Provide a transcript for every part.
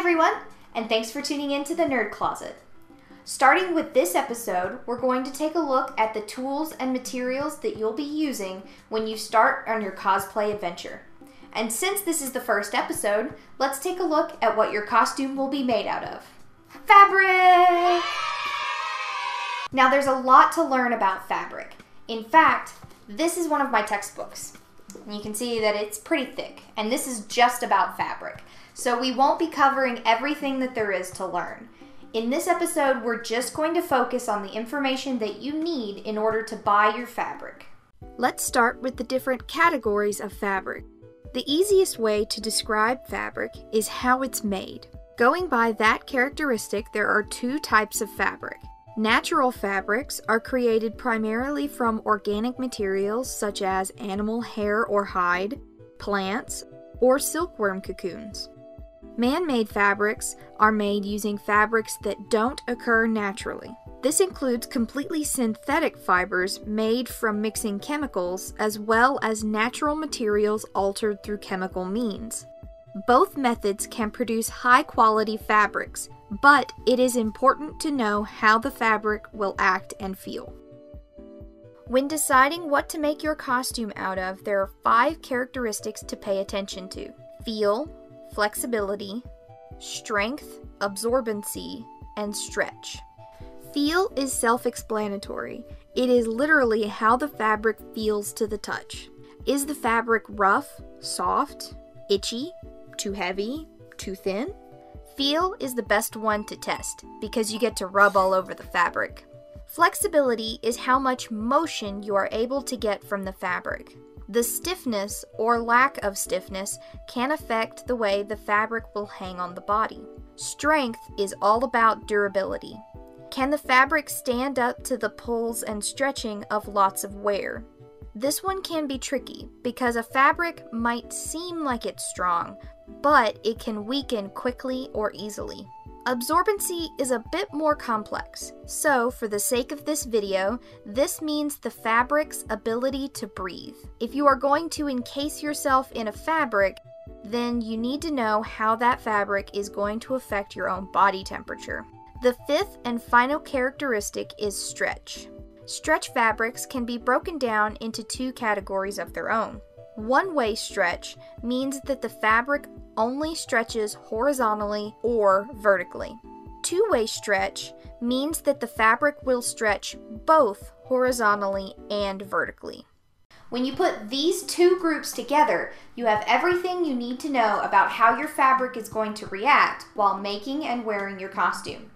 everyone, and thanks for tuning in to the Nerd Closet. Starting with this episode, we're going to take a look at the tools and materials that you'll be using when you start on your cosplay adventure. And since this is the first episode, let's take a look at what your costume will be made out of. Fabric! Now there's a lot to learn about fabric. In fact, this is one of my textbooks. You can see that it's pretty thick, and this is just about fabric. So we won't be covering everything that there is to learn. In this episode, we're just going to focus on the information that you need in order to buy your fabric. Let's start with the different categories of fabric. The easiest way to describe fabric is how it's made. Going by that characteristic, there are two types of fabric. Natural fabrics are created primarily from organic materials such as animal hair or hide, plants, or silkworm cocoons. Man-made fabrics are made using fabrics that don't occur naturally. This includes completely synthetic fibers made from mixing chemicals as well as natural materials altered through chemical means. Both methods can produce high-quality fabrics, but it is important to know how the fabric will act and feel. When deciding what to make your costume out of, there are 5 characteristics to pay attention to: feel, flexibility, strength, absorbency, and stretch. Feel is self-explanatory. It is literally how the fabric feels to the touch. Is the fabric rough, soft, itchy, too heavy, too thin? Feel is the best one to test because you get to rub all over the fabric. Flexibility is how much motion you are able to get from the fabric. The stiffness or lack of stiffness can affect the way the fabric will hang on the body. Strength is all about durability. Can the fabric stand up to the pulls and stretching of lots of wear? This one can be tricky because a fabric might seem like it's strong, but it can weaken quickly or easily. Absorbency is a bit more complex, so for the sake of this video, this means the fabric's ability to breathe. If you are going to encase yourself in a fabric, then you need to know how that fabric is going to affect your own body temperature. The 5th and final characteristic is stretch. Stretch fabrics can be broken down into 2 categories of their own. One-way stretch means that the fabric only stretches horizontally or vertically. Two-way stretch means that the fabric will stretch both horizontally and vertically. When you put these 2 groups together, you have everything you need to know about how your fabric is going to react while making and wearing your costume.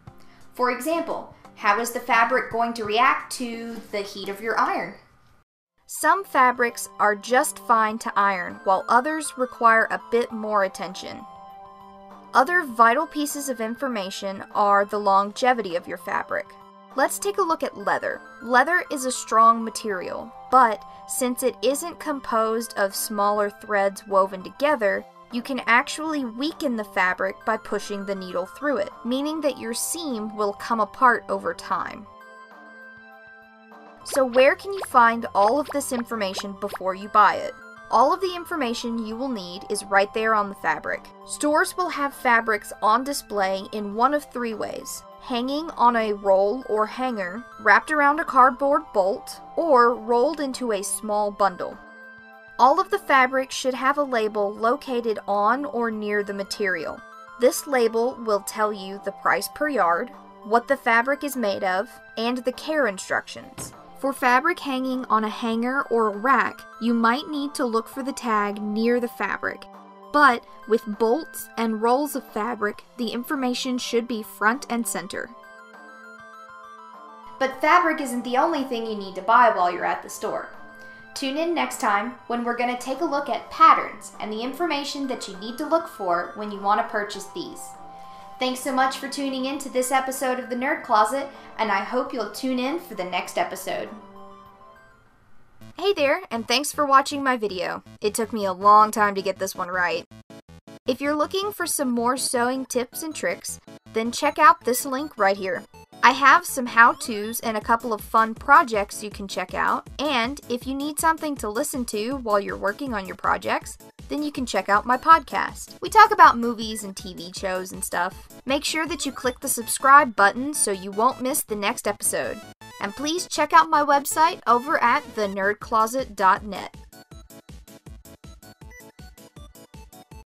For example, how is the fabric going to react to the heat of your iron? Some fabrics are just fine to iron, while others require a bit more attention. Other vital pieces of information are the longevity of your fabric. Let's take a look at leather. Leather is a strong material, but since it isn't composed of smaller threads woven together, you can actually weaken the fabric by pushing the needle through it, meaning that your seam will come apart over time. So where can you find all of this information before you buy it? All of the information you will need is right there on the fabric. Stores will have fabrics on display in one of 3 ways: hanging on a roll or hanger, wrapped around a cardboard bolt, or rolled into a small bundle. All of the fabric should have a label located on or near the material. This label will tell you the price per yard, what the fabric is made of, and the care instructions. For fabric hanging on a hanger or a rack, you might need to look for the tag near the fabric. But with bolts and rolls of fabric, the information should be front and center. But fabric isn't the only thing you need to buy while you're at the store. Tune in next time when we're going to take a look at patterns and the information that you need to look for when you want to purchase these. Thanks so much for tuning in to this episode of the Nerd Closet, and I hope you'll tune in for the next episode. Hey there, and thanks for watching my video. It took me a long time to get this one right. If you're looking for some more sewing tips and tricks, then check out this link right here. I have some how-tos and a couple of fun projects you can check out, and if you need something to listen to while you're working on your projects, then you can check out my podcast. We talk about movies and TV shows and stuff. Make sure that you click the subscribe button so you won't miss the next episode. And please check out my website over at thenerdcloset.net.